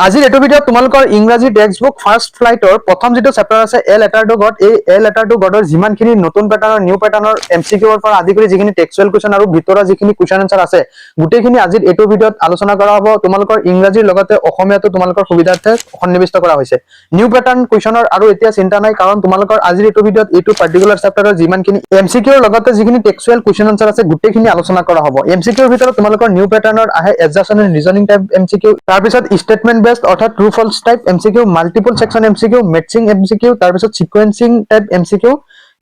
আজিৰ এইটো ভিডিঅ'ত তোমালোকৰ ইংৰাজী টেক্সট বুক ফাৰ্ষ্ট ফ্লাইটৰ প্ৰথম যেটো চেপ্টাৰ আছে এ লেটাৰ টু গড এই এ লেটাৰ টু গডৰ যিমানখিনি নতুন প্যাটাৰ্নৰ নিউ প্যাটাৰ্নৰ এমসিকিউৰ পৰা আদি কৰি যিখিনি টেক্সচুৱেল কোৱেশ্চন আৰু ভিতৰৰ যিখিনি কোৱেশ্চন আনসাৰ আছে গুটেইখিনি আজিৰ এইটো ভিডিঅ'ত আলোচনা কৰা হ'ব তোমালোকৰ ইংৰাজীৰ লগতে অসমীয়াটো তোমালোকৰ সুবিধাৰ্থে সন্নিবিষ্ট কৰা হৈছে নিউ প্যাটাৰ্ন কোৱেশ্চনৰ আৰু এতিয়া চিন্তা নাই কাৰণ তোমালোকৰ আজিৰ এইটো ভিডিঅ'ত এইটো পাৰ্টিকুলাৰ চেপ্টাৰৰ যিমানখিনি এমসিকিউৰ লগতে যিখিনি টেক্সচুৱেল কোৱেশ্চন আনসাৰ আছে গুটেইখিনি আলোচনা কৰা হ'ব এমসিকিউৰ ভিতৰত তোমালোকৰ নিউ প্যাটাৰ্নৰ আহে adjustment and reasoning type MCQ তাৰ পিছত স্টেটমেন্ট বেসড অৰ্থাৎ true false type MCQ multiple section MCQ matching MCQ তাৰ পিছত sequencing type MCQ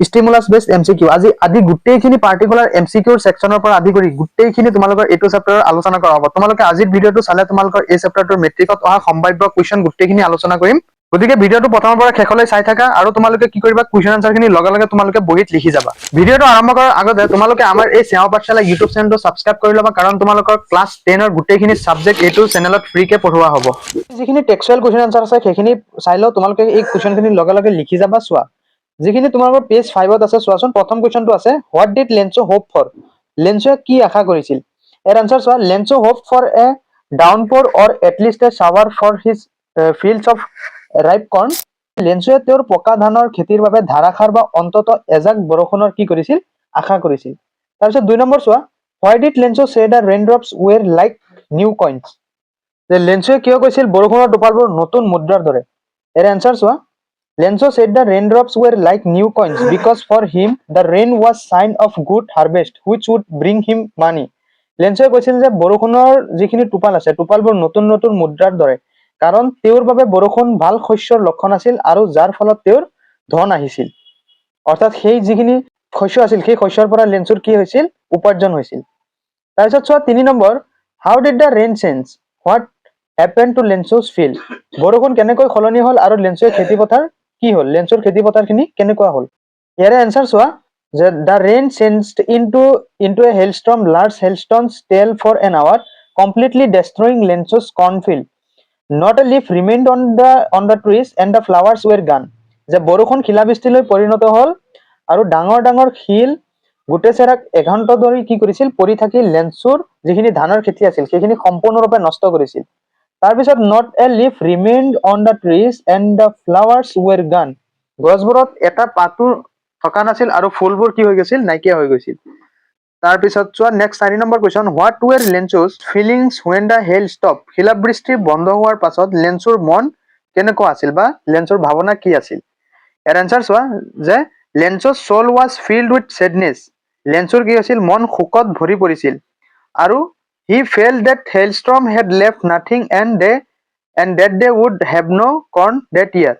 stimulus based MCQ আজি আদি গুটেইখিনি পাৰ্টিকুলাৰ এমসিকিউৰ সেকশনৰ পৰা আদি কৰি গুটেইখিনি তোমালোকৰ এইটো চেপ্টাৰৰ আলোচনা কৰা হ'ব তোমালোকে আজিৰ ভিডিঅটো চালে তোমালোকৰ এই চেপ্টাৰটোৰ মেট্ৰিকত অহা সম্ভাৱ্য কোৱেশ্চন গুটেইখিনি আলোচনা কৰিম গতিকে ভিডিঅটো প্ৰথমৰ পৰা শেষলৈ চাই থাকা আৰু তোমালোকে কি কৰিবা কোৱেশ্চন আনসাৰখিনি লগে লগে তোমালোকে বহিত লিখি যাবা ভিডিঅটো আৰম্ভ কৰাৰ আগতে তোমালোকে আমাৰ এই সেৱা পাঠশালা ইউটিউব চেনেলটো সাবস্ক্ৰাইব কৰি ল'বা কাৰণ তোমালোকৰ ক্লাছ 10 ৰ গুটেইখিনি সাবজেক্ট এইটো চেনেলত ফ্ৰীকে পঢ়োৱা হ'ব যিখিনি টেক্সচুৱেল কোৱেশ্চন আনসাৰ আছে সেইখিনি চাই লও তোমালোকে এই কোৱেশ্চনখিনি লগে লগে লিখি যাবা চোৱা যিখিনি তোমালোকৰ পেজ 5ত আছে চোৱাচোন প্ৰথম কোৱেশ্চনটো আছে what did Lencho hope for লেন্সোৱে কি আশা কৰিছিল এৰ আনসাৰ চোৱা Lencho hope for a downpour or at least a shower for his fields of ripe corn লেন্সোৱে তেওঁৰ পকা ধানৰ খেতিৰ বাবে ধাৰাসাৰ বা অন্তত এজাক বৰষুণৰ কি কৰিছিল আশা কৰিছিল তাৰপিছত 2 নম্বৰ চোৱা হোৱাই did Lencho say the raindrops were like new coins যে লেন্সোৱে কিয় কৈছিল বৰষুণৰ টোপালবোৰ নতুন মুদ্ৰাৰ দৰে এৰ আনসাৰ চোৱা লেন্সো said the raindrops were like new coins because for him the rain was sign of good harvest which would bring him money লেন্সোৱে কৈছিল যে বৰষুণৰ যিখিনি টোপাল আছে টোপালবোৰ নতুন নতুন মুদ্ৰাৰ দৰে কাৰণ তেওঁৰ বাবে বৰষুণ ভাল শস্যৰ লক্ষণ আছিল আৰু যাৰ ফলত তেওঁৰ ধন আহিছিল অৰ্থাৎ সেই যিখিনি শস্য আছিল সেই শস্যৰ পৰা লেন্সোৰ কি হৈছিল উপাৰ্জন হৈছিল তাৰপিছত চোৱা 3 number how did the rain change what happened to লেন্সো's field বৰষুণ কেনেকৈ খলনি হল আৰু লেন্সোৰ খেতিপথাৰ কি হল লেন্সোৰ খেতিপথাৰখিনি কেনেকুৱা হল ইয়াৰে আনসাৰ চোৱা যে the rain changed into a hailstorm large hailstones fell for an hour completely destroying লেন্সো's cornfield not a leaf remained on the trees and the flowers were gone যে বৰষুণ শিলাবৃষ্টিলৈ পৰিণত হল আৰু ডাঙৰ ডাঙৰ শিল গুটেচেৰাক এঘণ্টা ধৰি কি কৰিছিল পৰি থাকি লেন্সোৰ যিখিনি ধানৰ খেতি আছিল সেইখিনি সম্পূৰ্ণৰূপে নষ্ট কৰিছিল তাৰপিছত not a leaf remained on the trees and the flowers were gone গছবোৰত এটা পাতো থকা নাছিল আৰু ফুলবোৰ কি হৈ গৈছিল নাইকিয়া হৈ গৈছিল তাৰপিছত চোৱা next 4 number question what were Lencho's feelings when the hail stopped শিলাবৃষ্টি বন্ধ হোৱাৰ পাছত লেন্সোৰ মন কেনেকুৱা আছিল বা লেন্সোৰ ভাৱনা কি আছিল এৰ আনসাৰ চোৱা যে লেন্সো's soul was filled with sadness লেন্সোৰ কি আছিল মন শোকত ভৰি পৰিছিল আৰু he felt that hailstorm had left nothing and that they would have no corn that year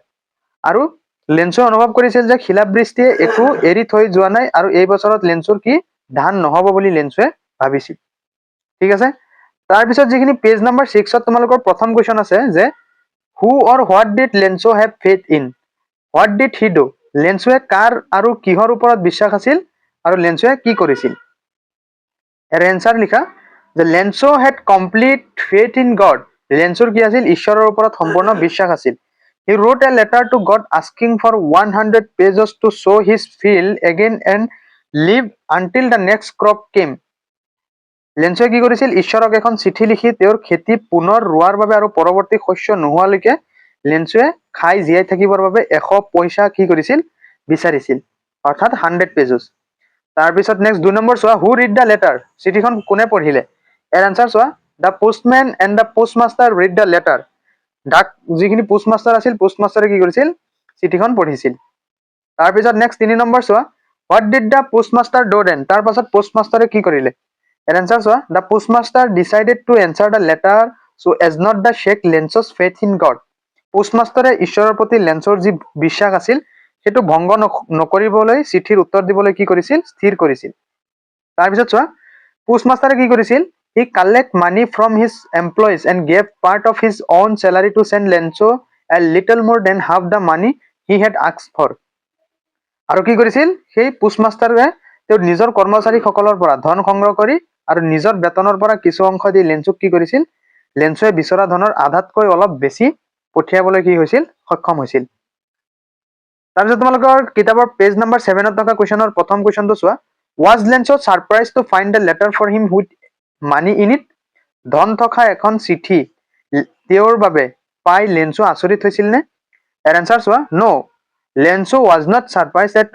আৰু লেন্সোৱে অনুভৱ কৰিছিল যে শিলাবৃষ্টিয়ে একো এৰি থৈ যোৱা নাই আৰু এই বছৰত লেন্সোৰ কি ধান নহব বুলি লেন্সোৱে ভাবিছিল ঠিক আছে তাৰ পিছত যিখিনি পেজ নম্বৰ 6 ত তোমালোকৰ প্ৰথম কোৱেশ্চন আছে যে who or what did লেন্সো have faith in what did he do লেন্সোৱে কাৰ আৰু কিহৰ ওপৰত বিশ্বাস আছিল আৰু লেন্সোৱে কি কৰিছিল এৰ আনসাৰ লিখা যে লেন্সো had complete faith in God লেন্সোৰ কি আছিল ঈশ্বৰৰ ওপৰত সম্পূৰ্ণ বিশ্বাস আছিল he wrote a letter to God asking for 100 pages to sow his field again and live until the next crop came লেন্সোৱে কি কৰিছিল ঈশ্বৰক এখন চিঠি লিখি তেওঁৰ খেতি পুনৰ ৰোৱাৰ বাবে আৰু পৰৱৰ্তী শস্য নোহোৱালৈকে লেন্সোৱে খাই জীয়াই থাকিবৰ বাবে 100 পইচা কি কৰিছিল বিচাৰিছিল অৰ্থাৎ 100 পেজেছ তাৰ পিছত নেক্সট 2 নম্বৰ চোৱা হু ৰিড দা লেটাৰ চিঠিখন কোনে পঢ়িলে এৰ আনসাৰ চোৱা the postman and the postmaster read the letter ডাক যিখিনি পোষ্টমাষ্টাৰ আছিল পোষ্টমাষ্টাৰে কি কৰিছিল চিঠিখন পঢ়িছিল তাৰ পিছত নেক্সট 3 নম্বৰ চোৱা what did the postmaster do then তাৰ পাছত পোষ্টমাষ্টাৰে কি কৰিলে এৰ আনসাৰ চোৱা the postmaster decided to answer the letter so as not the shake Lencho's faith in God পোষ্টমাষ্টাৰে ঈশ্বৰৰ প্ৰতি লেন্সোৰ যি বিশ্বাস আছিল সেইটো ভংগ নকৰিবলৈ চিঠিৰ উত্তৰ দিবলৈ কি কৰিছিল স্থিৰ কৰিছিল তাৰ পিছত চোৱা পোষ্টমাষ্টাৰে কি কৰিছিল he collect money from his employees and gave part of his own salary to send লেন্সো a little more than half the money he had asked for আৰু কি কৰিছিল সেই পোষ্টমাষ্টাৰে তেওঁৰ নিজৰ কৰ্মচাৰীসকলৰ পৰা ধন সংগ্ৰহ কৰি আৰু নিজৰ বেতনৰ পৰা কিছু অংশ দি লেন্সোক কি কৰিছিল লেন্সোৱে বিচৰা ধনৰ আধাতকৈ অলপ বেছি পঠিয়াবলৈ কি হৈছিল সক্ষম হৈছিল তাৰপিছত তোমালোকৰ কিতাপৰ পেজ নম্বৰ 7 ত থকা কোৱেশ্চনৰ প্ৰথম কোৱেশ্চনটো চোৱা was লেন্সো surprised to find a letter for him with money in it ধন থকা এখন চিঠি তেওঁৰ বাবে পাই লেন্সো আচৰিত হৈছিল নে? এৰ এনচাৰ চোৱা, no Lencho was not surprise at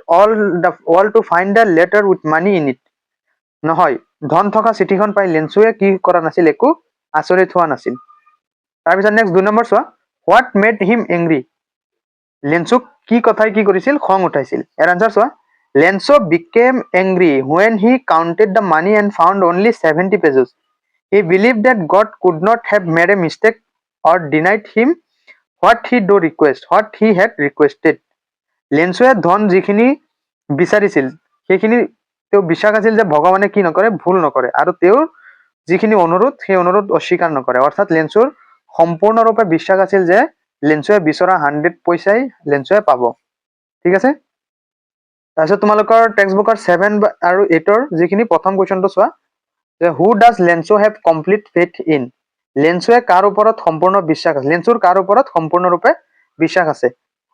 all to find the letter with money in it. নহয়, ধন থকা চিঠিখন পাই লেন্সোৱে কি কৰা নাছিল, একো আচৰিত হোৱা নাছিল। তাৰপিছত নেক্সট 2 নম্বৰ চোৱা, হোৱাট মেড হিম এংগ্ৰি। লেন্সোক কি কথাই কি কৰিছিল, খং উঠাইছিল। এৰ আনচাৰ চোৱা, Lencho became angry when he counted the money and found only 70 pesos. He believed that God could not have made a mistake or denied him what he had requested. লেন্সোৱে ধন যিখিনি বিচাৰিছিল সেইখিনি তেওঁ বিশ্বাস আছিল যে ভগৱানে কি নকৰে, ভুল নকৰে, আৰু তেওঁৰ যিখিনি অনুৰোধ সেই অনুৰোধ অস্বীকাৰ নকৰে। অৰ্থাৎ লেন্সোৰ সম্পূৰ্ণৰূপে বিশ্বাস আছিল যে লেন্সোৱে বিচৰা 100 পইচাই লেন্সোৱে পাব। ঠিক আছে, তাৰপিছত তোমালোকৰ টেক্সট বুকৰ 7 আৰু 8ৰ যিখিনি প্ৰথম কুৱেশ্যনটো চোৱা, যে who does Lencho have complete faith in. লেন্সোৱে কাৰ ওপৰত সম্পূৰ্ণ বিশ্বাস আছে, লেন্সোৰ কাৰ ওপৰত সম্পূৰ্ণৰূপে বিশ্বাস আছে।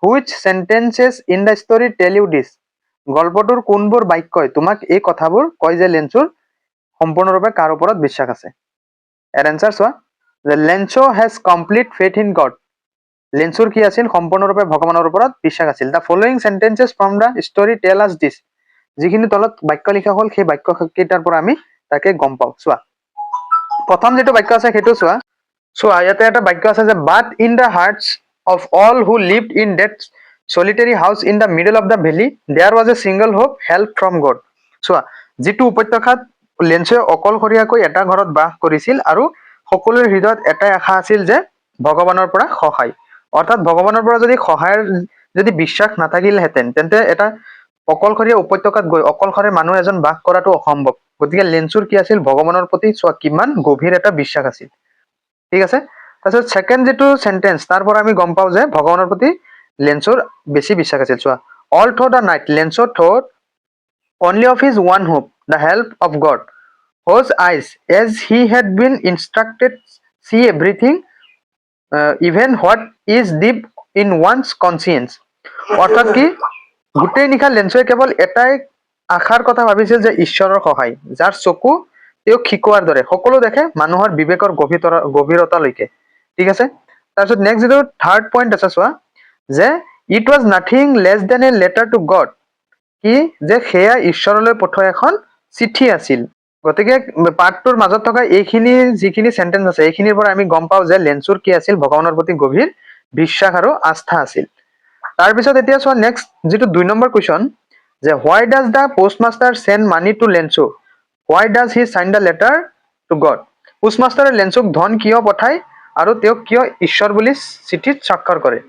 Which sentences in the story tell you this. গল্পটোৰ কোনবোৰ বাক্যই তোমাক এই কথাবোৰ কয় যে লেন্সোৰ সম্পূৰ্ণৰূপে কাৰ ওপৰত বিশ্বাস আছে। এৰ এনচাৰ চোৱা, যে Lencho has complete faith in God. লেন্সোৰ কি আছিল, সম্পূৰ্ণৰূপে ভগৱানৰ ওপৰত বিশ্বাস আছিল। The following sentences from the story tell us দিছ। যিখিনি তলত বাক্য লিখা হ'ল সেই বাক্য কেইটাৰ পৰা আমি তাকে গম পাওঁ। চোৱা, প্ৰথম যিটো বাক্য আছে সেইটো চোৱা, ইয়াতে এটা বাক্য আছে যে but in the hearts of all who lived in that solitary house in the middle of the valley there was a single hope, help from God. চোৱা, যিটো উপত্যকাত লেন্সোৱে অকলশৰীয়াকৈ এটা ঘৰত বাস কৰিছিল আৰু সকলোৰে হৃদয়ত এটাই আশা আছিল যে ভগৱানৰ পৰা সহায়। অৰ্থাৎ ভগৱানৰ পৰা যদি সহায়ৰ যদি বিশ্বাস নাথাকিলহেঁতেন তেন্তে এটা অকলশৰীয়া উপত্যকাত গৈ অকলশৰে মানুহ এজন বাস কৰাটো অসম্ভৱ। গতিকে লেন্সোৰ কি আছিল, ভগৱানৰ প্ৰতি চোৱা কিমান গভীৰ এটা বিশ্বাস আছিল। ঠিক আছে, তাৰপিছত ছেকেণ্ড যিটো চেণ্টেন্স তাৰ পৰা আমি গম পাওঁ যে ভগৱানৰ প্ৰতি লেন্সোৰ বেছি বিশ্বাস আছিল। চোৱা, all through the night লেন্সো thought only of his one hope, the help of God, whose eyes, as he had been instructed, see everything, even what is deep in one's conscience. অৰ্থাৎ কি, গোটেই নিশা লেন্সোৱে কেৱল এটাই আশাৰ কথা ভাবিছিল যে ঈশ্বৰৰ সহায়, যাৰ চকু তেওঁক শিকোৱাৰ দৰে সকলো দেখে, মানুহৰ বিবেকৰ গভীৰতালৈকে। ঠিক আছে, তাৰপিছত নেক্সট যিটো থাৰ্ড পইণ্ট আছে চোৱা, যে it was nothing less than a letter to God. কি, যে সেয়া ঈশ্বৰলৈ পঠোৱা এখন চিঠি আছিল। গতিকে পাঠটোৰ মাজত থকা এইখিনি যিখিনি চেণ্টেন্স আছে এইখিনিৰ পৰা আমি গম পাওঁ যে লেন্সোৰ কি আছিল, ভগৱানৰ প্ৰতি গভীৰ বিশ্বাস আৰু আস্থা আছিল। তাৰপিছত এতিয়া চোৱা নেক্সট যিটো 2 নম্বৰ কুৱেশ্যন, যে why does the postmaster send money to Lencho, why does he sign the letter to God. পোষ্টমাষ্টাৰে লেন্সোক ধন কিয় পঠায় আৰু তেওঁক কিয় ঈশ্বৰ বুলি চিঠিত স্বাক্ষৰ কৰে।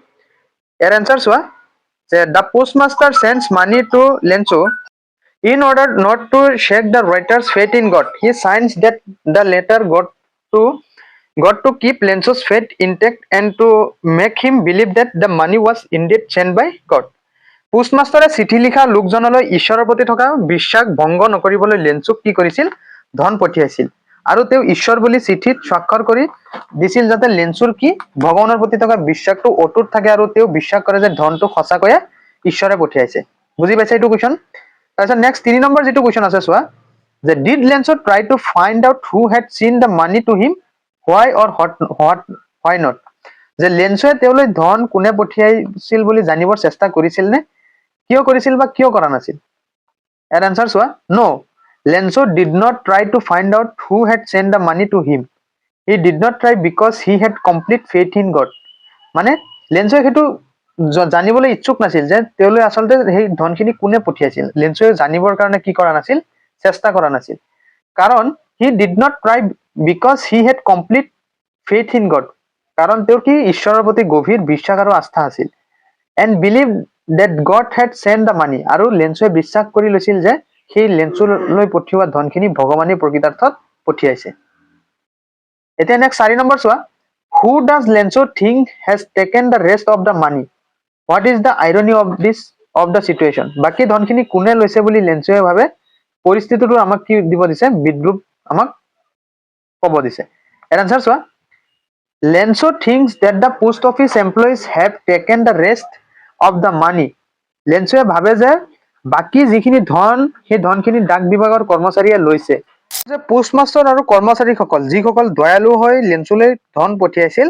ইয়াৰ এনচাৰ চোৱা, যে the postmaster sends money to Lencho in order not to shake the writer's faith in God. He signs that the letter God to keep Lenso's faith intact and to make him believe that the money was indeed sent by God. পোষ্টমাষ্টাৰে চিঠি লিখা লোকজনলৈ ঈশ্বৰৰ প্ৰতি থকা বিশ্বাস ভংগ নকৰিবলৈ লেন্সোক কি কৰিছিল, ধন পঠিয়াইছিল, আৰু তেওঁ ঈশ্বৰ বুলি চিঠিত স্বাক্ষৰ কৰি দিছিল যাতে লেন্সোৰ কি ভগৱানৰ প্ৰতি থকা বিশ্বাসটো অটুট থাকে আৰু তেওঁ বিশ্বাস কৰে যে ধনটো সঁচাকৈয়ে ঈশ্বৰে পঠিয়াইছে। বুজি পাইছে এইটো কুৱেশ্যন। তাৰপিছত নেক্সট 3 নম্বৰ যিটো কুৱেশ্যন আছে চোৱা, যে did Lencho try to find out who had sent the money to him, why or why not. যে লেন্সোৱে তেওঁলৈ ধন কোনে পঠিয়াইছিল বুলি জানিবৰ চেষ্টা কৰিছিল নে, কিয় কৰিছিল বা কিয় কৰা নাছিল। এৰ এনচাৰ চোৱা, no Lencho did not try to find out who had send the money to him, he did not try because he had complete faith in God. মানে লেন্সোৱে সেইটো জানিবলৈ ইচ্ছুক নাছিল যে তেওঁলৈ আচলতে সেই ধনখিনি কোনে পঠিয়াইছিল। লেন্সোৱে জানিবৰ কাৰণে কি কৰা নাছিল, চেষ্টা কৰা নাছিল, কাৰণ হি did not try because he had complete faith in god, কাৰণ তেওঁৰ কি ঈশ্বৰৰ প্ৰতি গভীৰ বিশ্বাস আৰু আস্থা আছিল। And believe that God had send the money, আৰু লেন্সোৱে বিশ্বাস কৰি লৈছিল যে সেই লেন্সোলৈ পঠিওৱা ধনখিনি ভগৱানে প্ৰকৃতাৰ্থত পঠিয়াইছে। এতিয়া নেক্সট 4 নম্বৰ চোৱা, হু does লেন্সো think has taken the rest of the money, what is the irony of the situation. বাকী ধনখিনি কোনে লৈছে বুলি লেন্সোৱে ভাবে, পৰিস্থিতিটো আমাক কি দিব দিছে, বিদ্ৰূপ আমাক ক'ব দিছে। এৰ আনচাৰ চোৱা, Lencho thinks that the post office employees have taken the rest of the money. লেন্সোৱে ভাবে যে বাকী যিখিনি ধন সেই ধনখিনি ডাক বিভাগৰ কৰ্মচাৰীয়ে লৈছে। যে পোষ্টমাষ্টাৰ আৰু কৰ্মচাৰীসকল যিসকল দয়ালু হৈ লেন্সোলৈ ধন পঠিয়াইছিল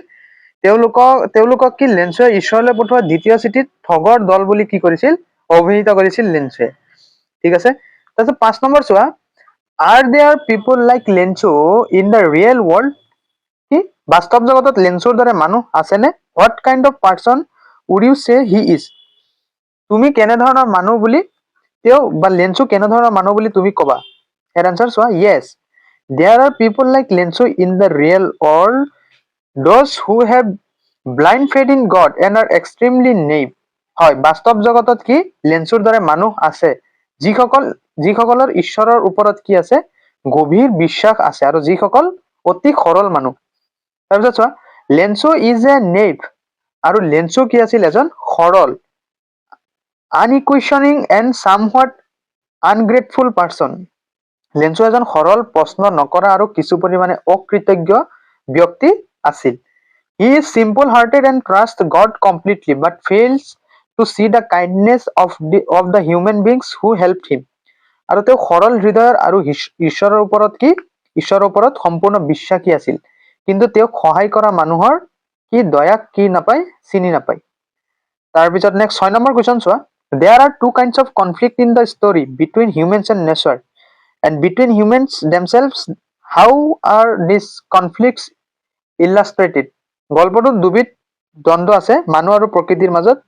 তেওঁলোকক কি লেন্সুৱে ঈশ্বৰলৈ পঠোৱা দ্বিতীয় চিঠিত ঠগৰ দল বুলি কি কৰিছিল অভিহিত কৰিছিল লেন্সুৱে ঠিক আছে তাৰপিছত 5 নম্বৰ চোৱা are there people like Lencho in the real world কি বাস্তৱ জগতত লেন্সুৰ দৰে মানুহ আছেনে what kind of person would you say he is তুমি কেনেধৰণৰ মানুহ বুলি বা লেন্সু কেনেধৰণৰ মানুহ বুলি তুমি কবা ইয়াৰ আনসাৰ চোৱা yes there are people like Lencho in the real world those who have blind faith in God and are extremely naive হয় বাস্তৱ জগতত কি লেন্সুৰ দৰে মানুহ আছে যিসকলৰ ঈশ্বৰৰ ওপৰত কি আছে গভীৰ বিশ্বাস আছে আৰু যিসকল অতি সৰল মানুহ তাৰপিছত চোৱা লেন্সু ইজ এ নেইভ আৰু লেন্সু কি আছিল এজন সৰল আনইকুৱেশ্যনিং এণ্ড সামহাট আনগ্ৰেটফুল পাৰ্চন লেন্সু এজন সৰল প্ৰশ্ন নকৰা আৰু কিছু পৰিমাণে অকৃতজ্ঞ ব্যক্তি আছিল he is simple hearted and trust God completely but fails to see the kindness of the human beings who help him আৰু তেওঁ সৰল হৃদয়ৰ আৰু ঈশ্বৰৰ ওপৰত সম্পূৰ্ণ বিশ্বাসী আছিল কিন্তু তেওঁক সহায় কৰা মানুহৰ কি দয়াক কি নাপায় চিনি নাপায় তাৰপিছত নেক্সট 6 নম্বৰ কুৱেশ্যন চোৱা there are two kinds of conflict in the story between humans and nature and between humans themselves how are these conflicts illustrated গল্পটোত দুবিধ দ্বন্দ্ব আছে মানুহ আৰু প্ৰকৃতিৰ মাজত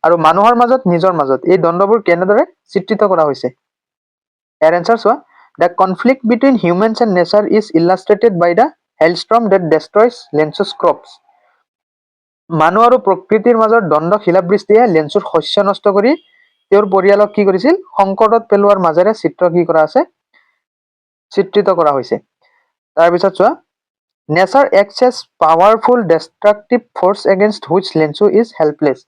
আৰু মানুহৰ মাজত নিজৰ মাজত এই দ্বন্দ্ববোৰ কেনেদৰে চিত্ৰিত কৰা হৈছে ইয়াৰ আনসাৰ চোৱা the conflict between humans and nature is illustrated by the hailstorm that destroys Lensu's crops মানুহ আৰু প্ৰকৃতিৰ মাজৰ দ্বন্দ্ব শিলাবৃষ্টিয়ে লেন্সুৰ শস্য নষ্ট কৰি তেওঁৰ পৰিয়ালক কি কৰিছিল সংকটত পেলোৱাৰ মাজেৰে চিত্ৰিত কৰা হৈছে তাৰপিছত চোৱা nature acts as powerful destructive force against which Lencho is helpless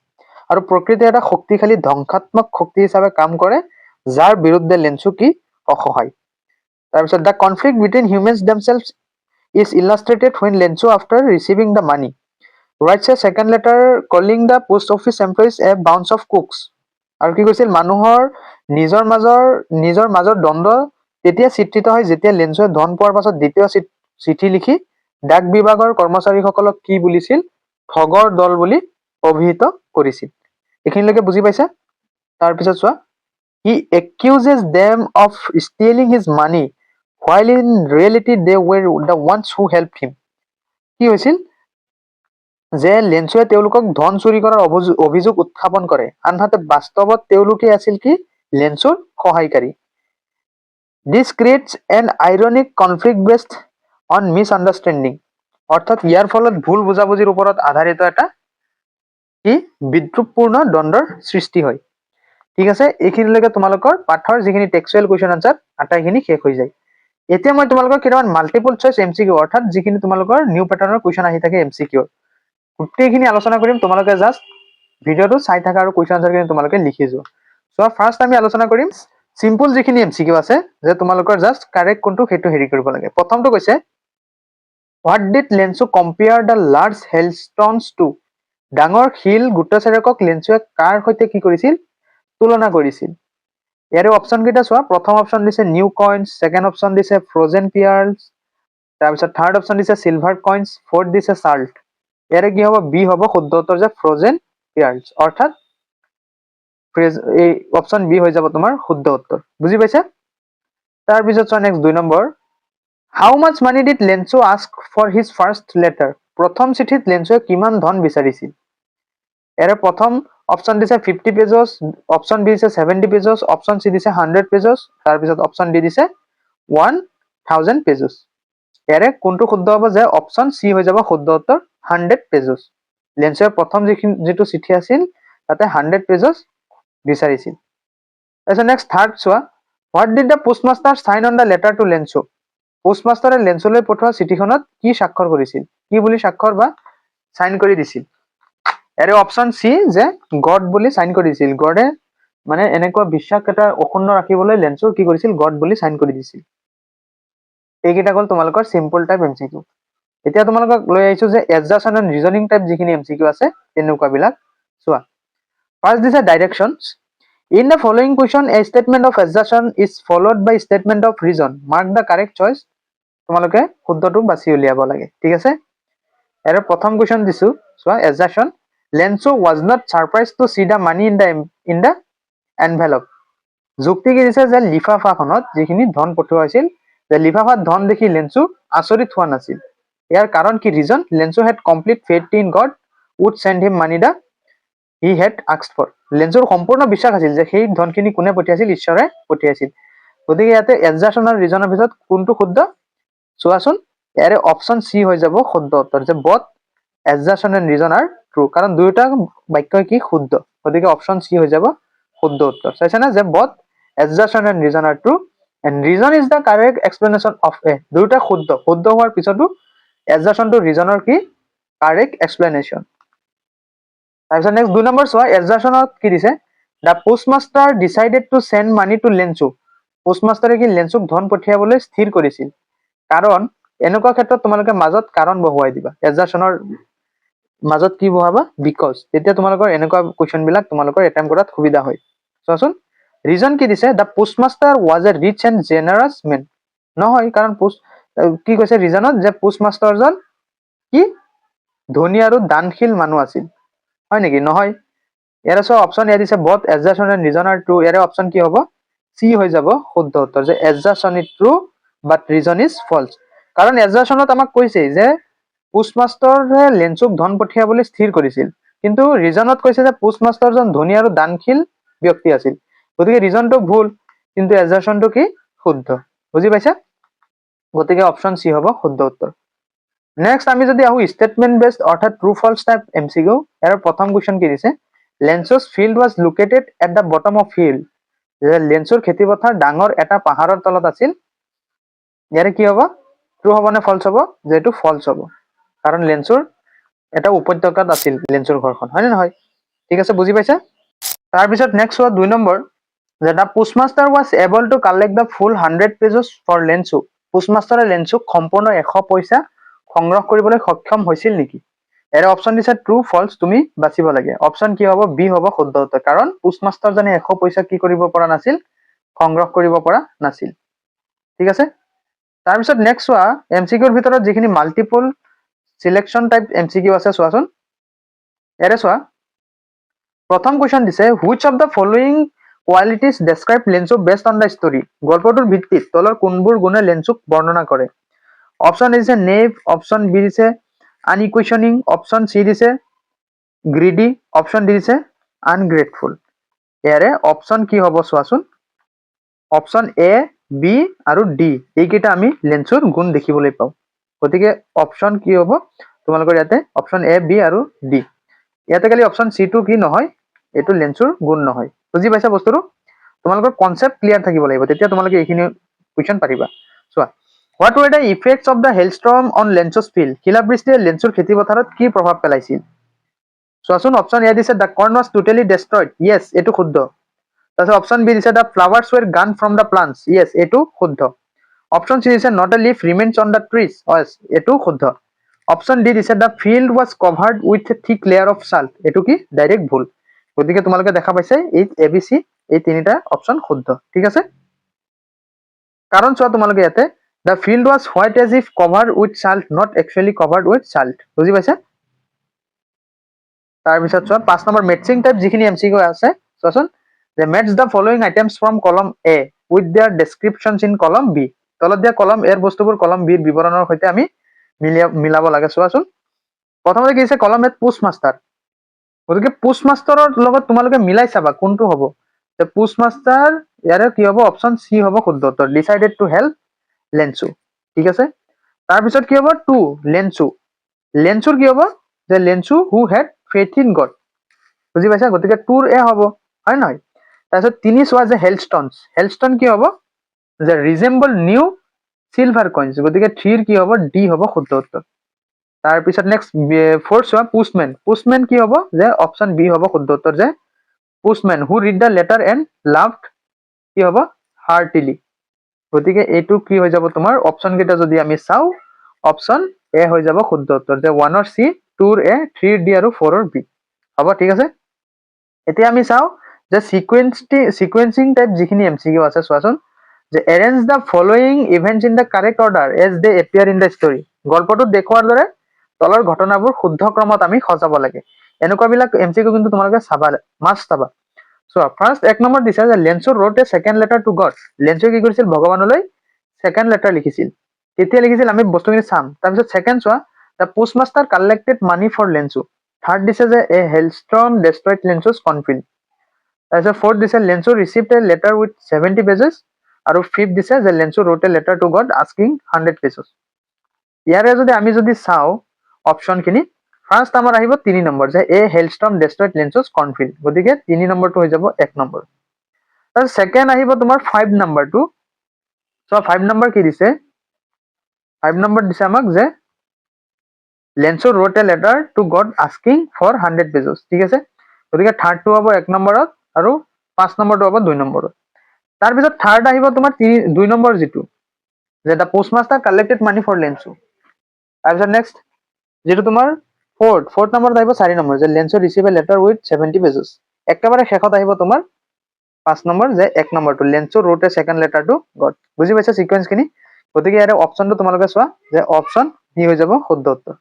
আৰু প্ৰকৃতিৰ এটা শক্তিশালী ধ্বংসাত্মক শক্তি হিচাপে কাম কৰে যাৰ বিৰুদ্ধে লেন্সু কি অসহায় তাৰপিছত the conflict between humans themselves is illustrated when Lencho after receiving the money writes a second letter calling the post office employees a bunch of cooks আৰু কি কৈছিল মানুহৰ নিজৰ মাজৰ দ্বন্দ্ব তেতিয়া চিত্ৰিত হয় যেতিয়া লেন্সুৱে ধন পোৱাৰ পাছত দ্বিতীয় চিঠি লিখি ডাক বিভাগৰ কৰ্মচাৰীসকলক কি বুলিছিল ঠগৰ দল বুলি অভিহিত কৰিছিল এইখিনিলৈকে বুজি পাইছা তাৰপিছত চোৱা he accuses them of stealing his money while in reality they were the ones who helped him কি হৈছিল যে লেন্সুৱে তেওঁলোকক ধন চুৰি কৰাৰ অভিযোগ উত্থাপন কৰে আনহাতে বাস্তৱত তেওঁলোকে আছিল কি লেন্সুৰ সহায়কাৰী this creates an ironic conflict based on misunderstanding অৰ্থাৎ ইয়াৰ ফলত ভুল বুজাবুজিৰ ওপৰত আধাৰিত এটা কি বিদ্ৰুপপূৰ্ণ দ্বন্দ্বৰ সৃষ্টি হয় ঠিক আছে এইখিনিলৈকে তোমালোকৰ পাঠৰ যিখিনি টেক্সচুৱেল কুৱেশ্যন আনসাৰ আটাইখিনি শেষ হৈ যায় এতিয়া মই তোমালোকৰ কেইটামান মাল্টিপল চইচ এমচিকিউ অৰ্থাৎ যিখিনি তোমালোকৰ নিউ পেটাৰ্ণৰ কুৱেশ্যন আহি থাকে এমচিকিউ গোটেইখিনি আলোচনা কৰিম তোমালোকে জাষ্ট ভিডিঅ'টো চাই থাকা আৰু কুৱেশ্যন আনসাৰখিনি তোমালোকে লিখি যোৱা সো ফাৰ্ষ্ট আমি আলোচনা কৰিম সিম্পল যিখিনি এমচিকিউ আছে যে তোমালোকৰ জাষ্ট কাৰেক্ট কোনটো সেইটো হেৰি কৰিব লাগে প্ৰথমটো কৈছে what did Lencho compare the large hailstones to ডাঙৰ শিল গোটাচেৰেকক লেন্সুৱে কাৰ সৈতে কি কৰিছিল তুলনা কৰিছিল ইয়াৰে অপশ্যন কেইটা চোৱা প্ৰথম অপশ্যন দিছে নিউ কইনছ ছেকেণ্ড অপশ্যন দিছে ফ্ৰজেন পিয়াৰ্লছ তাৰপিছত থাৰ্ড অপশ্যন দিছে চিলভাৰ কইনছ ফ'ৰ্থ দিছে চাল্ট ইয়াৰে কি হ'ব বি হ'ব শুদ্ধ উত্তৰ যে ফ্ৰজেন পিয়াৰ্লছ অৰ্থাৎ এই অপশ্যন বি হৈ যাব তোমাৰ শুদ্ধ উত্তৰ বুজি পাইছা তাৰপিছত চোৱা next 2 number how much money did Lencho ask for his first letter প্ৰথম চিঠিত লেন্সুৱে কিমান ধন বিচাৰিছিল ইয়াৰে প্ৰথম অপশ্যন দিছে 50 পেজছ অপশ্যন বি দিছে 70 পেজছ অপশ্যন চি দিছে 100 পেজছ তাৰপিছত অপশ্যন ডি দিছে 1000 পেজছ ইয়াৰে কোনটো শুদ্ধ হ'ব যে অপশ্যন চি হৈ যাব শুদ্ধ উত্তৰ 100 পেজছ লেন্সুৱে প্ৰথম যিটো চিঠি আছিল তাতে 100 পেজছ বিচাৰিছিল তাৰপিছত নেক্সট থাৰ্ড চোৱা what did the postmaster sign on the letter to Lencho পোষ্টমাষ্টাৰে লেন্সুলৈ পঠোৱা চিঠিখনত কি স্বাক্ষৰ কৰিছিল কি বুলি স্বাক্ষৰ বা চাইন কৰি দিছিল ইয়াৰে অপশ্যন চি যে গড বুলি চাইন কৰি দিছিল গডে মানে এনেকুৱা বিশ্বাস এটা অক্ষুণ্ণ ৰাখিবলৈ লেন্সু কি কৰিছিল গড বুলি চাইন কৰি দিছিল এইকেইটা গ'ল তোমালোকৰ চিম্পল টাইপ এমচিকিউ এতিয়া তোমালোকক লৈ আহিছো যে এডজাস্টন এণ্ড ৰিজনিং টাইপ যিখিনি এমচিকিউ আছে তেনেকুৱাবিলাক চোৱা ফাৰ্ষ্ট দিছে directions in the following question a statement of এডজাস্টন is followed by statement of reason mark the correct choice তোমালোকে শুদ্ধটো বাছি উলিয়াব লাগে ঠিক আছে ইয়াৰে প্ৰথম কুৱেশ্যন দিছো চোৱা assertion Lencho was not surprise to see the money in the envelope যুক্তি কি দিছে যে লিফাফাখনত যিখিনি ধন পঠোৱা হৈছিল যে লিফাফাত ধন দেখি লেঞ্চো আচৰিত হোৱা নাছিল ইয়াৰ কাৰণ কি reason Lencho had complete faith in God would send him money the he had asked for লেঞ্চোৰ সম্পূৰ্ণ বিশ্বাস আছিল যে সেই ধনখিনি কোনে পঠিয়াইছিল ঈশ্বৰে পঠিয়াইছিল গতিকে ইয়াতে এজাৰশ্যন আৰু ৰিজনৰ ভিতৰত কোনটো শুদ্ধ চোৱাচোন ইয়াৰে অপশ্যন চি হৈ যাব শুদ্ধ উত্তৰ যে both assertion and reason are true কাৰণ দুয়োটা বাক্য কি শুদ্ধ গতিকে অপশ্যন চি হৈ যাব শুদ্ধ উত্তৰ চাইছে না যে both assertion and reason are true and reason is the correct explanation of a দুয়োটা শুদ্ধ শুদ্ধ হোৱাৰ পিছতো এজাৰশ্যনটো ৰিজনৰ কি কাৰেক্ট এক্সপ্লেনেশ্যন তাৰপিছত নেক্সট 2 নম্বৰ চোৱা এজাৰশ্যনত কি দিছে the postmaster decided to send money to Lencho পোষ্টমাষ্টাৰে কি লেঞ্চোক ধন পঠিয়াবলৈ স্থিৰ কৰিছিল কাৰণ এনেকুৱা ক্ষেত্ৰত তোমালোকে মাজত কাৰণ বহুৱাই দিবা এজাৰশ্যনৰ মাজত কি বহাবা বিকজ তেতিয়া তোমালোকৰ এনেকুৱা কুৱেশ্যন বিলাক তোমালোকৰ এটেম্প কৰাত সুবিধা হয় চোৱাচোন ৰিজন কি দিছে the postmaster was a rich and generous man নহয় কাৰণ কি কৈছে ৰিজনত যে পোষ্টমাষ্টাৰজন কি ধনী আৰু দানশীল মানুহ আছিল হয় নেকি নহয় ইয়াৰে চোৱা অপশ্যন ইয়াত দিছে both assertion and reason are true ইয়াৰে অপশ্যন কি হ'ব চি হৈ যাব শুদ্ধ উত্তৰ যে assertion is true but reason is false কাৰণ এজাৰশ্যনত আমাক কৈছে যে পোষ্টমাষ্টাৰে লেঞ্চোক ধন পঠিয়াবলৈ স্থিৰ কৰিছিল কিন্তু ৰিজনত কৈছে যে পোষ্টমাষ্টাৰজন ধনী আৰু দানশীল ব্যক্তি আছিল গতিকে ৰিজনটো ভুল কিন্তু এজাৰশ্যনটো কি শুদ্ধ বুজি পাইছা গতিকে অপশ্যন চি হ'ব শুদ্ধ উত্তৰ নেক্সট আমি যদি আহো ষ্টেটমেন্ট বেসড অৰ্থাৎ ট্ৰু ফলছ টাইপ এমচিকিউ ইয়াৰ প্ৰথম কুৱেশ্যন কি দিছে Lencho's field was located at the bottom of hill যে লেঞ্চোৰ খেতি পথাৰ ডাঙৰ এটা পাহাৰৰ তলত আছিল ইয়াৰে কি হ'ব ট্ৰু হ'ব নে ফলছ হ'ব যেটো ফলছ হ'ব কাৰণ লেঞ্চোৰ এটা উপত্যকাত আছিল লেঞ্চোৰ ঘৰখন হয় নে নহয় ঠিক আছে বুজি পাইছা তাৰপিছত নেক্সট হোৱা 2 নম্বৰ যে the postmaster was able to collect the full 100 pesos for Lencho পোষ্টমাষ্টাৰে লেঞ্চোক সম্পূৰ্ণ 100 পইচা সংগ্ৰহ কৰিবলৈ সক্ষম হৈছিল নেকি ইয়াৰে অপশ্যন দিছে ট্ৰু ফলছ তুমি বাছিব লাগে অপশ্যন কি হ'ব বি হ'ব শুদ্ধ উত্তৰ কাৰণ পোষ্টমাষ্টাৰজনে 100 পইচা কি কৰিব পৰা নাছিল সংগ্ৰহ কৰিব পৰা নাছিল ঠিক আছে তাৰপিছত নেক্সট হোৱা এমচিকিউৰ ভিতৰত যিখিনি মাল্টিপল সিলেকশন টাইপ এমচিকিউ আছে চোৱাচোন ইয়াৰে চোৱা প্ৰথম কুৱেশ্যন দিছে which of the following qualities describe Lencho best on the story গল্পটোৰ ভিত্তিত তলৰ কোনবোৰ গুণে লেঞ্চোক বৰ্ণনা কৰে অপশ্যন এ দিছে নেভ অপশ্যন বি দিছে আনইকুৱেশ্যনিং অপশ্যন চি দিছে গ্ৰিডি অপশ্যন ডি দিছে আনগ্ৰেটফুল ইয়াৰে অপশ্যন কি হ'ব চোৱাচোন অপশ্যন এ বি আৰু ডি এইকেইটা আমি লেঞ্চৰ গুণ দেখিবলৈ পাওঁ গতিকে অপশ্যন কি হ'ব তোমালোকৰ ইয়াতে অপশ্যন এ বি আৰু ডি ইয়াতে খালি অপশ্যন চি টো কি নহয় এইটো লেঞ্চৰ গুণ নহয় বুজি পাইছা বস্তুটো তোমালোকৰ কনসেপ্ট ক্লিয়াৰ থাকিব লাগিব তেতিয়া তোমালোকে এইখিনি কুৱেশ্যন পাৰিবা চোৱা what were the effects of the hailstorm on Lencho's field শিলাবৃষ্টিয়ে লেঞ্চোৰ খেতি পথাৰত কি প্ৰভাৱ পেলাইছিল চোৱাচোন অপশ্যন এ দিছে the corn was totally destroyed yes এইটো শুদ্ধ তাৰপিছত অপশ্যন বি দিছে the flowers were gone from the plants yes এইটো শুদ্ধ অপশ্যন চি দিছে not a leaf remains on the trees yes এইটো শুদ্ধ অপশ্যন ডি দিছে the field was covered with a থিক লেয়াৰ অফ চাল্ট এইটো কি ডাইৰেক্ট ভুল গতিকে তোমালোকে দেখা পাইছে এই এ বি চি এই তিনিটা অপশ্যন শুদ্ধ ঠিক আছে কাৰণ চোৱা তোমালোকে ইয়াতে the field was white as if covered with salt not actually covered with salt বুজি পাইছা তাৰপিছত চোৱা 5 নম্বৰ মেটচিং টাইপ যিখিনি এমচিকিউ আছে চোৱাচোন যে match the following items from column A with their descriptions in column B তলত দিয়া কলম এৰ বস্তুবোৰ কলম বিৰ বিৱৰণৰ সৈতে আমি মিলাব লাগে চোৱাচোন প্ৰথমতে কি আছে কলম এত পোষ্টমাষ্টাৰ গতিকে পোষ্টমাষ্টাৰৰ লগত তোমালোকে মিলাই চাবা কোনটো হ'ব যে পোষ্টমাষ্টাৰ ইয়াৰে কি হ'ব অপশ্যন চি হ'ব শুদ্ধ উত্তৰ ডিচাইডেড টু হেল্প লেঞ্চো ঠিক আছে তাৰপিছত কি হ'ব টু লেঞ্চোৰ কি হ'ব যে Lencho who head faith in god বুজি পাইছা গতিকে টুৰ এ হ'ব হয় নহয় তাৰপিছত তিনি চোৱা যে হেলষ্টন কি হ'ব যে ৰিজেম্বল নিউ সিলভাৰ কইনছ গতিকে থ্ৰীৰ কি হ'ব ডি হ'ব শুদ্ধ উত্তৰ তাৰপিছত নেক্সট ফ'ৰ্থ চোৱা পোষ্টমেন কি হ'ব যে অপশ্যন বি হ'ব শুদ্ধ উত্তৰ যে postman who read the letter and loved কি হ'ব হাৰ্টিলি গতিকে এইটো কি হৈ যাব তোমাৰ অপশ্যন কেইটা যদি আমি চাওঁ অপশ্যন এ হৈ যাব শুদ্ধ উত্তৰ যে 1 চি 2 এ 3 ডি আৰু 4 বি হ'ব ঠিক আছে এতিয়া আমি চাওঁ যে সিকুৱেন্সিং টাইপ যিখিনি এমচিকিউ আছে চোৱাচোন যে arrange the following events in the correct order as they appear in the story গল্পটোত দেখুৱাৰ দৰে তলৰ ঘটনাবোৰ শুদ্ধ ক্ৰমত আমি সজাব লাগে এনেকুৱাবিলাক এমচিকিউ কিন্তু তোমালোকে চাবা মাষ্ট চাবা চোৱা ফাৰ্ষ্ট এক নম্বৰ দিছে যে Lencho wrote a second letter to God লেঞ্চোৱে কি কৰিছিল ভগৱানলৈ সেকেন্ড লেটাৰ লিখিছিল কেতিয়া লিখিছিল আমি বস্তুখিনি চাম তাৰপিছত সেকেন্ড চোৱা the postmaster collected money for Lencho third দিছে যে এ হেলষ্ট্ৰম ডেষ্ট্ৰইড লেঞ্চোজ কনফিল্ড তাৰপিছত ফ'ৰ্থ দিছে Lencho received A letter with 70 pages আৰু ফিফ্থ দিছে যে Lencho wrote a letter to God asking 100 pages ইয়াৰে যদি আমি যদি চাওঁ অপশ্যনখিনি ফাৰ্ষ্ট আমাৰ আহিব 3 নম্বৰ যে এ হেলষ্ট্ৰম ডেষ্ট্ৰইড লেঞ্চোজ কনফিল্ড গতিকে 3 নম্বৰটো হৈ যাব 1 নম্বৰ তাৰপিছত সেকেন্ড আহিব তোমাৰ 5 নম্বৰটো চ' 5 নম্বৰ কি দিছে 5 নম্বৰ দিছে আমাক যে Lencho wrote a letter to God asking for 100 pesos ঠিক আছে গতিকে থাৰ্ডটো হ'ব 1 নম্বৰত আৰু 5 নম্বৰটো হ'ব 2 নম্বৰত তাৰপিছত থাৰ্ড আহিব তোমাৰ 2 নম্বৰ যিটো যে the postmaster collected money for Lencho তাৰপিছত নেক্সট যেটো তোমাৰ ফোৰ্থ নম্বৰত আহিব 4 নম্বৰ যে Lencho receive a letter with 70 pesos একেবাৰে শেষত আহিব তোমাৰ 5 নম্বৰ যে 1 নম্বৰটো Lencho wrote a second letter to God বুজি পাইছা সিকুৱেন্সখিনি গতিকে ইয়াৰে অপশ্যনটো তোমালোকে চোৱা যে অপশ্যন বি হৈ যাব শুদ্ধ উত্তৰ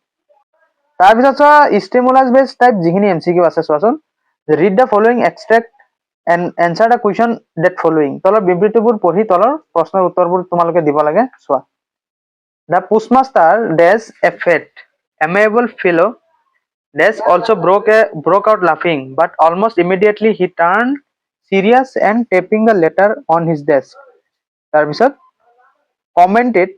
তাৰপিছত চোৱা ষ্টিমুলাছ বেছ টাইপ যিখিনি এমচিকিউ আছে চোৱাচোন read the following extract and answer the question that following তলৰ বিবৃতিবোৰ পঢ়ি তলৰ প্ৰশ্নৰ উত্তৰবোৰ তোমালোকে দিব লাগে চোৱা the postmaster was a fat amiable fellow Des also broke out laughing, but almost immediately he turned serious and taping the letter on his desk. তাৰপিছত commented,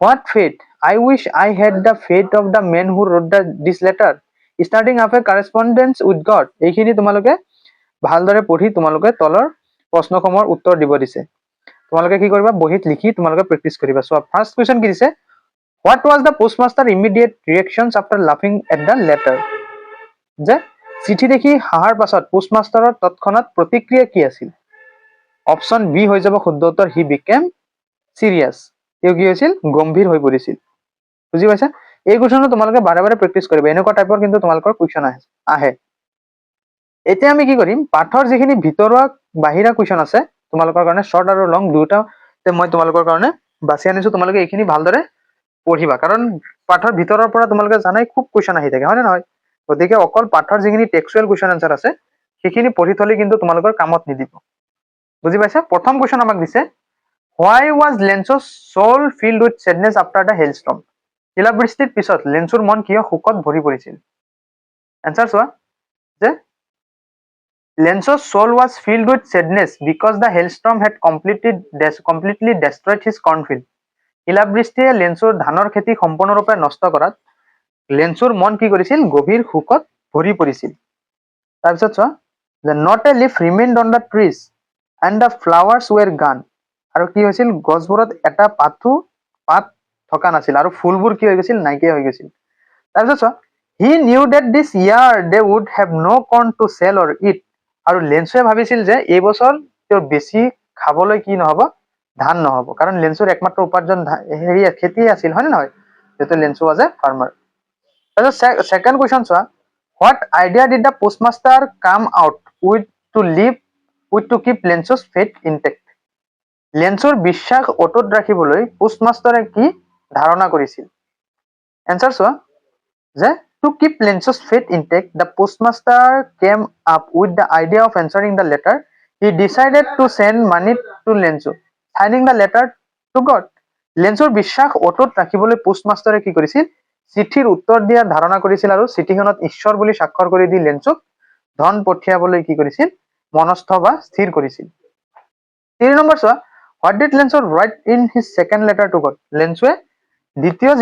"What fate? I wish I had the fate of the man who wrote this letter, starting off a correspondence with God." এইখিনি তোমালোকে ভালদৰে পঢ়ি তোমালোকে তলৰ প্ৰশ্নসমূহৰ উত্তৰ দিব দিছে তোমালোকে কি কৰিবা বহিত লিখি তোমালোকে প্ৰেক্টিচ কৰিবা সো ফাৰ্স্ট কোৱেশ্চন কি দিছে What was the postmaster immediate reactions after laughing at the letter? যে চিঠি দেখি হাহাৰ পাছত পোষ্টমাষ্টাৰৰ তৎক্ষণাত প্ৰতিক্ৰিয়া কি আছিল অপশ্যন বি হৈ যাব শুদ্ধ উত্তৰ হি বিকেম সিৰিয়াছ তেওঁ কি হৈছিল গম্ভীৰ হৈ পৰিছিল বুজি পাইছা এই কোৱেশ্চনটো তোমালোকে বাৰে বাৰে প্ৰেক্টিচ কৰিবা এনেকুৱা টাইপৰ কিন্তু তোমালোকৰ কোৱেশ্চন আহে এতিয়া আমি কি কৰিম পাঠৰ যিখিনি ভিতৰুৱা বাহিৰা কোৱেশ্চন আছে তোমালোকৰ কাৰণে শৰ্ট আৰু লং দুটা মই তোমালোকৰ কাৰণে বাছি আনিছো তোমালোকে এইখিনি ভালদৰে পঢ়িবা কাৰণ পাঠৰ ভিতৰৰ পৰা তোমালোকে জানাই খুব কোৱেশ্চন আহি থাকে হয় নে নহয় গতিকে অকল পাঠৰ যিখিনি টেক্সচুৱেল কোৱেশ্চন আনসাৰ আছে সেইখিনি পঢ়ি থলি কিন্তু তোমালোকৰ কামত নিদিব বুজি পাইছা প্ৰথম কোৱেশ্চন আমাক দিছে Why was Lenso's soul filled with sadness after the hailstorm? শিলাবৃষ্টিৰ পিছত লেন্সুৰ মন কিয় শোকত ভৰি পৰিছিল এনসাৰ চোৱা যে Lenso's soul was filled with sadness because the hailstorm had completely destroyed his cornfield. শিলাবৃষ্টিয়ে লেন্সুৰ ধানৰ খেতি সম্পূৰ্ণৰূপে নষ্ট কৰাত লেন্সুৰ মন কি কৰিছিল গভীৰ শোকত ভৰি পৰিছিল তাৰপিছত চোৱা যে not a leaf remained on the trees and the flowers were gone আৰু কি হৈছিল গছবোৰত এটা পাত থকা নাছিল আৰু ফুলবোৰ কি হৈ গৈছিল নাইকিয়া হৈ গৈছিল তাৰপিছত চোৱা he knew that this year they would have no corn to sell or eat আৰু লেন্সুৱে ভাবিছিল যে এই বছৰ তেওঁ বেছি খাবলৈ কি নহব ধান নহব কাৰণ লেন্সুৰ একমাত্ৰ উপাৰ্জন হেৰি খেতি আছিল হয় নহয় যেটো লেন্সু was a farmer তাৰপিছত সেকেন্ড কোৱেশ্চন চোৱা what idea did the postmaster come out with to keep Lenso's faith intact লেন্সুৰ বিশ্বাস অটুট ৰাখিবলৈ পোষ্টমাষ্টাৰে কি ধাৰণা কৰিছিল এনসাৰ চোৱা যে to keep Lenso's faith intact the postmaster came up with the idea of answering the letter he decided to send money to Lenso signing the letter to God লেন্সুৰ বিশ্বাস অটুট ৰাখিবলৈ পোষ্টমাষ্টাৰে কি কৰিছিল চিঠিৰ উত্তৰ দিয়া ধাৰণা কৰিছিল আৰু চিঠিখনত ঈশ্বৰ বুলি স্বাক্ষৰ কৰি দি লেন্সুক ধন পঠিয়াবলৈ কি কৰিছিল মনস্থ বা স্থিৰ কৰিছিল 3 নম্বৰ চোৱা What did Lenso write in his second letter to God? লেন্সুৱে দ্বিতীয়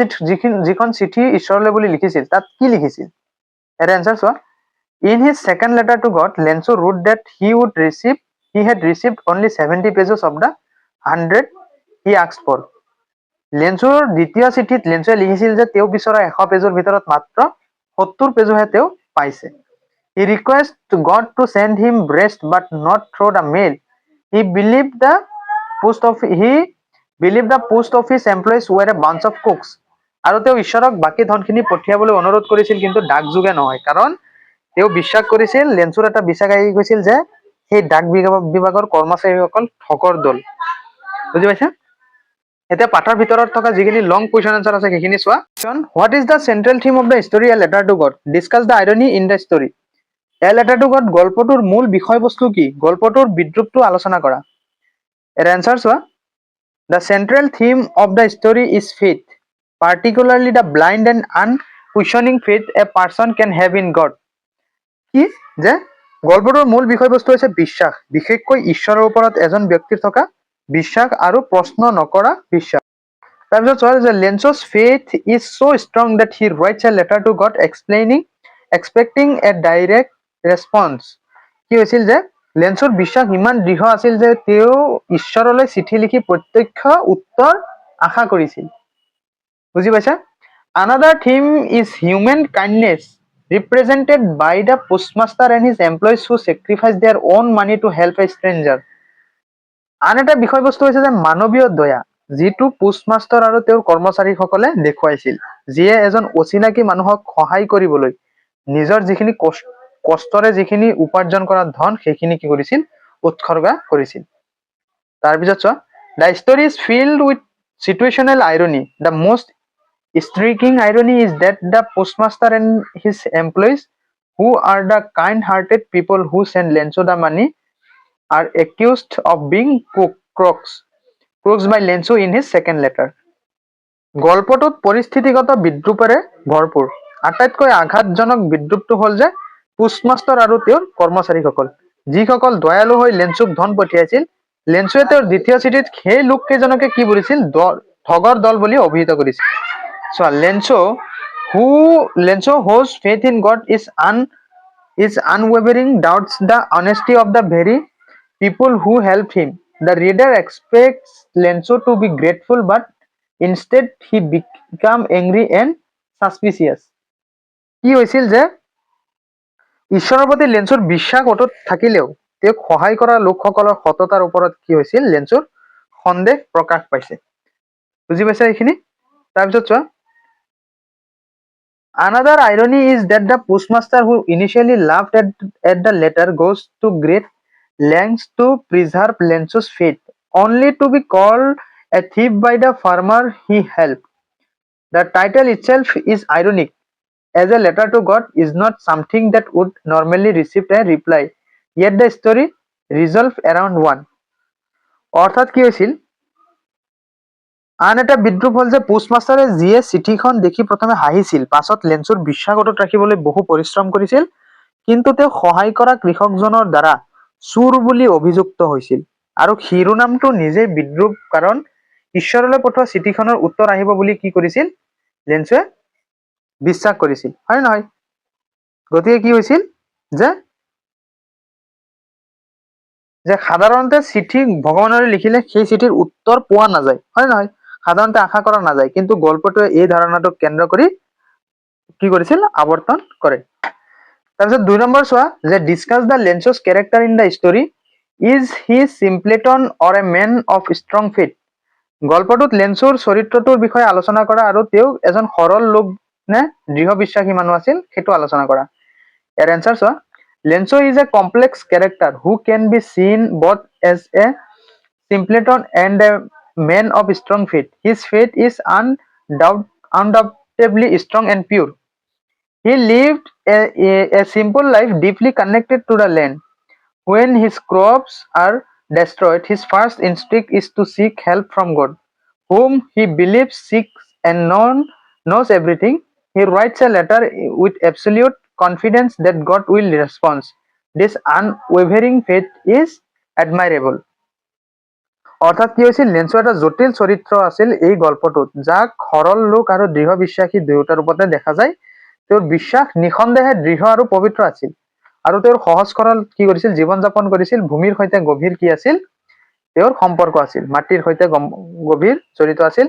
যিখন চিঠি ঈশ্বৰলৈ বুলি লিখিছিল তাত কি লিখিছিল এৰ আনসাৰ চোৱা In his second letter to God, Lenso wrote that he had received only 70 pages of the 100 he asked for. লেন্সুৰ দ্বিতীয় চিঠিত লেন্সুৱে লিখিছিল যে তেওঁ বিচৰা 100 পেজৰ ভিতৰত মাত্ৰ 70 পেজহে তেওঁ পাইছে He requested God to send him rest but not through the mail. He believed the post office employees were a bunch of cooks. আৰু তেওঁ ঈশ্বৰক বাকি ধনখিনি পঠিয়াবলৈ অনুৰোধ কৰিছিল কিন্তু ডাকযোগে নহয় কাৰণ তেওঁ বিশ্বাস কৰিছিল লেন্সুৰ এটা বিশ্বাস আহি গৈছিল যে সেই ডাক বিভাগৰ কৰ্মচাৰীসকল ঠকৰ দল বুজি পাইছা এতিয়া পাঠৰ ভিতৰত থকা যিখিনি লং কুৱেশ্যন আনসাৰ আছে সেইখিনি চোৱা। What is the central theme of the story A letter to god? Discuss the irony in the story. A letter to god গল্পটোৰ মূল বিষয়বস্তু কি? গল্পটোৰ বিদ্ৰূপটো আলোচনা কৰা। এৰ অ্যান্সাৰ চোৱা। The central theme of the story is faith, particularly the blind and unquestioning faith a person can have in God. কি যে গল্পটোৰ মূল বিষয়বস্তু হৈছে বিশ্বাস, বিশেষকৈ ঈশ্বৰৰ ওপৰত এজন ব্যক্তিৰ থকা বিশ্বাস আৰু প্ৰশ্ন নকৰা বিশ্বাস। তাৰপিছত চোৱা যে লেঞ্চছ faith is so' strong date he rights A letter to god expecting A direct response. কি হৈছিল যে লেঞ্চৰ বিশ্বাস ইমান দৃঢ় আছিল যে তেওঁ ঈশ্বৰলৈ চিঠি লিখি প্ৰত্যক্ষ উত্তৰ আশা কৰিছিল। বুজি পাইছা? Another theme is human kindness represented by the postmaster and his employees who sacrifice their own money to help a stranger. আন এটা বিষয়বস্তু হৈছে যে মানৱীয় দয়া, যিটো পোষ্টমাষ্টাৰ আৰু তেওঁৰ কৰ্মচাৰীসকলে দেখুৱাইছিল, যিয়ে এজন অচিনাকি মানুহক সহায় কৰিবলৈ নিজৰ যিখিনি কষ্টৰে যিখিনি উপাৰ্জন কৰা ধন সেইখিনি কি কৰিছিল? উৎসৰ্গা কৰিছিল। তাৰপিছত চোৱা, the story is filled with situational irony. The most striking irony is that the postmaster and his employees, who are the kind-hearted people who send Lenzo the money, are accused of being crooks by Lenzo in his second letter. গল্পটোত পৰিস্থিতিগত বিদ্ৰূপেৰে ভৰপূৰ। আটাইতকৈ আঘাতজনক বিদ্ৰূপটো হ'ল যে postmaster আৰু তেওঁৰ কৰ্মচাৰীসকল, যিসকল দয়ালু হৈ লেঞ্চোক ধন পঠিয়াইছিল, লেঞ্চোৱে তেওঁৰ দ্বিতীয় চিঠিত সেই লোককেইজনকে কি কৰিছিল? ঠগৰ দল বুলি অভিহিত কৰিছিল। So Lenzo whose faith in God is unwavering, doubts the honesty of the very people who helped him. The reader expects Lenzo to be grateful, but instead he become angry and suspicious. কি হৈছিল যে ঈশ্বৰৰ প্ৰতি লেঞ্চৰ বিশ্বাস অটুট থাকিলেও তেওঁক সহায় কৰা লোকসকলৰ সততাৰ ওপৰত কি হৈছিল? লেঞ্চৰ সন্দেহ প্ৰকাশ পাইছে। বুজি পাইছা এইখিনি? তাৰপিছত চোৱা, another irony is that the postmaster who initially laughed at the letter goes to great lengths to preserve Lenzo's faith, only to be called a thief by the farmer he helped. The title itself is ironic, as a letter to God is not something that would normally receive a reply, yet the story revolves around one. অর্থাৎ কি হৈছিল? আন এটা বিদ্ৰূপ হ'ল যে পোষ্টমাষ্টাৰে যিয়ে চিঠিখন দেখি প্ৰথমে হাঁহিছিল, পাছত লেঞ্চৰ বিশ্বাস অটুট ৰাখিবলৈ বহু পৰিশ্ৰম কৰিছিল, কিন্তু তেওঁ সহায় কৰা কৃষকজনৰ দ্বাৰা চোৰ বুলি অভিযুক্ত হৈছিল, আৰু শিৰোনামটো নিজেই বিদ্ৰূপ, কাৰণ ঈশ্বৰলৈ পঠোৱা চিঠিখনৰ উত্তৰ আহিব বুলি কি কৰিছিল? লেঞ্চে বিশ্বাস কৰিছিল, হয় নহয়? গতিকে কি হৈছিল যে সাধাৰণতে চিঠি ভগৱানলৈ লিখিলে সেই চিঠিৰ উত্তৰ পোৱা নাযায়, হয় নহয়? সাধাৰণতে আশা কৰা নাযায়, কিন্তু গল্পটোৱে এই ধাৰণাটোক কেন্দ্ৰ কৰি কি কৰিছিল? আৱৰ্তন কৰে। তাৰপিছত 2 নম্বৰ চোৱা, যে discuss the Lencho's character in the story. Is he simpleton or a man of strong faith? গল্পটোত লেঞ্চৰ চৰিত্ৰটোৰ বিষয়ে আলোচনা কৰা আৰু তেওঁ এজন সৰল লোক নে দৃঢ় বিশ্বাসী মানুহ আছিল সেইটো আলোচনা কৰা। ইয়াৰ এনসাৰ চোৱা, Lenzo is a complex character who can be seen both as a simpleton and a man of strong faith. His faith is undoubtedly strong and pure. He lived a simple life deeply connected to the land. When his crops are destroyed, his first instinct is to seek help from God, whom he believes seeks and knows everything. He writes a letter with absolute confidence that God will respond. This unwavering faith is admirable. অৰ্থাৎ কি হৈছিল? Lencho এটা জটিল চৰিত্ৰ আছিল এই গল্পটোত, যাক সৰল লোক আৰু দৃঢ় বিশ্বাসী দুয়োটা ৰূপতে দেখা যায়। তেওঁৰ বিশ্বাস নিঃসন্দেহে দৃঢ় আৰু পবিত্ৰ আছিল, আৰু তেওঁৰ সহজ সৰল কি কৰিছিল? জীৱন যাপন কৰিছিল। ভূমিৰ সৈতে গভীৰ কি আছিল? তেওঁৰ সম্পৰ্ক আছিল, মাটিৰ সৈতে গভীৰ জড়িত আছিল।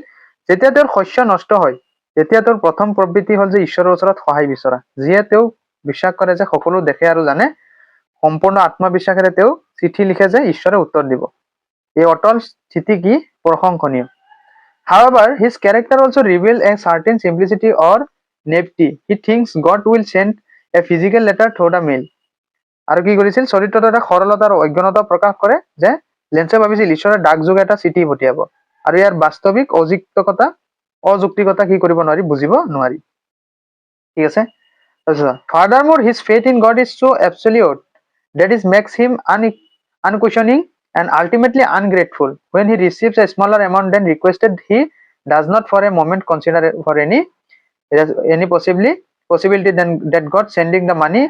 যেতিয়া তেওঁৰ শস্য নষ্ট হয়, তেতিয়া তেওঁৰ প্ৰথম প্ৰবৃত্তি হ'ল যে ঈশ্বৰৰ ওচৰত সহায় বিচৰা। যিয়ে তেওঁ বিশ্বাস কৰে যে সকলো দেখে আৰু জানে, সম্পূৰ্ণ আত্মবিশ্বাসেৰে তেওঁ চিঠি লিখে যে ঈশ্বৰে উত্তৰ দিব। এই অটল স্থিতি কি প্ৰশংসনীয়। However, his character also reveals a certain simplicity or naivety. He thinks God will send a physical letter through the mail. আৰু কি কৰিছিল? চৰিত্ৰটো এটা সৰলতা আৰু অজ্ঞানতা প্ৰকাশ কৰে যে লেঞ্চে ভাবিছিল ঈশ্বৰে ডাকযোগে এটা চিঠি পঠিয়াব। আৰু ইয়াৰ বাস্তৱিক অযুক্তিকতা কি কৰিব নোৱাৰি বুজিব নোৱাৰি ঠিক আছে furthermore his faith in God is so absolute that it makes him unquestioning and ultimately ungrateful when he receives a smaller amount than requested he does not for a moment consider for any possibility than that God sending the money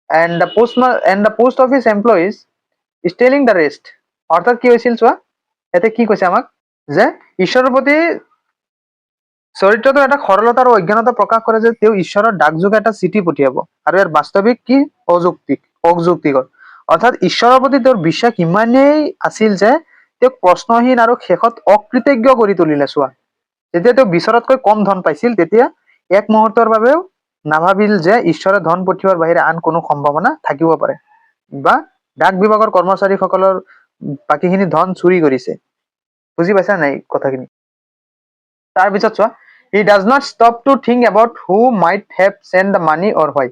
and the post office employees stealing the rest অৰ্থাৎ কি হৈছিল চোৱা এতে কি কৈছে আমাক যে ঈশ্বৰৰ প্ৰতি চৰিত্ৰটো এটা সৰলতা আৰু অজ্ঞানতা প্ৰকাশ কৰে যে তেওঁ ঈশ্বৰৰ ডাকযোগে এটা চিঠি পঠিয়াব আৰু ইয়াৰ বাস্তৱিক কি অযুক্তিকৰ অৰ্থাৎ ঈশ্বৰৰ প্ৰতি তেওঁৰ বিশ্বাস ইমানেই আছিল যে তেওঁক প্ৰশ্নহীন আৰু শেষত অকৃতজ্ঞ কৰি তুলিলে চোৱা যেতিয়া তেওঁ বিচৰাতকৈ কম ধন পাইছিল তেতিয়া এক মুহূৰ্তৰ বাবেও নাভাবিল যে ঈশ্বৰে ধন পঠিওৱাৰ বাহিৰে আন কোনো সম্ভাৱনা থাকিব পাৰে বা ডাক বিভাগৰ কৰ্মচাৰীসকলৰ বাকীখিনি ধন চুৰি কৰিছে বুজি পাইছা নাই কথাখিনি তাৰ পিছত চোৱা he does not stop to think about who might have sent the money or why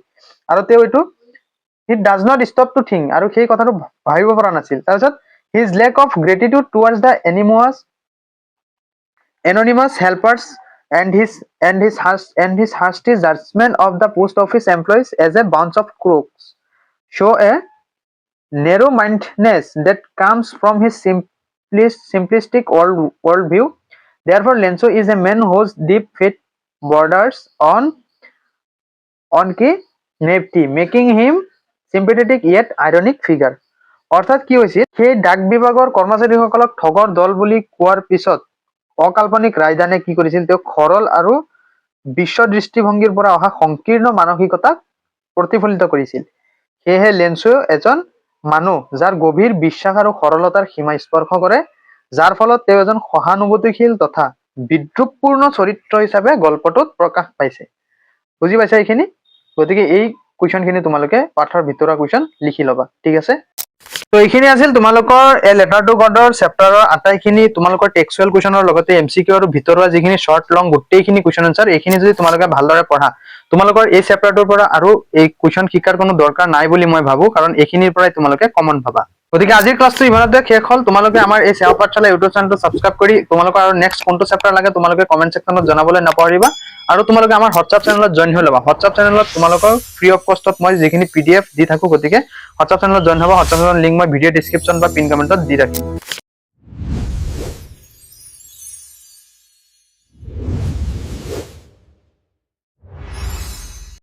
আৰু তেওঁ এইটো he does not stop to think আৰু সেই কথাটো ভাবিব পৰা নাছিল তাৰপিছত his lack of gratitude towards the anonymous helpers and his hasty judgment of the post office employees as a bunch of crooks show a narrow-mindedness that comes from his simplistic worldview. Therefore, Lenzo is a man whose deep faith borders on naivety, making him sympathetic yet ironic figure. অৰ্থাৎ কি হৈছিল সেই ডাক বিভাগৰ কৰ্মচাৰীসকলক ঠগৰ দল বুলি কোৱাৰ পিছত অকাল্পনিক ৰায়দানে কি কৰিছিল তেওঁ সৰল আৰু বিশ্ব দৃষ্টিভংগীৰ পৰা অহা সংকীৰ্ণ মানসিকতাক প্ৰতিফলিত কৰিছিল সেয়েহে লেন্সো এজন মানুহ যাৰ গভীৰ বিশ্বাস আৰু সৰলতাৰ সীমা স্পৰ্শ কৰে যাৰ ফলত তেওঁ এজন সহানুভূতিশীল তথা বিদ্ৰুপপূৰ্ণ চৰিত্ৰ হিচাপে গল্পটোত প্ৰকাশ পাইছে বুজি পাইছা এইখিনি গতিকে এই কুৱেশ্যনখিনি তোমালোকে পাঠৰ ভিতৰুৱা কুৱেশ্যন লিখি ল'বা ঠিক আছে তো এইখিনি আছিল তোমালোকৰ এ লেটাৰ টু গডৰ চেপ্টাৰৰ আটাইখিনি তোমালোকৰ টেক্সচুৱেল কুৱেশ্যনৰ লগতে এমচিকিউ আৰু ভিতৰুৱা যিখিনি শৰ্ট লং গোটেইখিনি কুৱেশ্যন আনসাৰ এইখিনি যদি তোমালোকে ভালদৰে পঢ়া তোমালোকৰ এই চেপ্টাৰটোৰ পৰা আৰু এই কুৱেশ্যন শিকাৰ কোনো দৰকাৰ নাই বুলি মই ভাবো কাৰণ এইখিনিৰ পৰাই তোমালোকে কমন পাবা গতিকে আজিৰ ক্লাছটো ইমানতে শেষ হ'ল তোমালোকে আমাৰ এই সেৱা পাঠশালা ইউটিউব চেনেলটো সাবস্ক্ৰাইব কৰি তোমালোকৰ আৰু নেক্সট কোনটো চেপ্টাৰ লাগে তোমালোকে কমেন্ট সেকশনত জনাবলৈ নাপাহৰিবা আৰু তোমালোকে আমাৰ হোৱাটছআপ চেনেলত জয়েন হৈ ল'বা হোৱাটছআপ চেনেলত তোমালোকৰ ফ্ৰী অফ কষ্টত মই যিখিনি পিডিএফ দি থাকো গতিকে হোৱাটছআপ চেনেলত জয়েন হ'ব হোৱাটছআপ চেনেলৰ লিংক মই ভিডিঅ' ডেসক্ৰিপচন বা পিন কমেন্টত দি ৰাখিম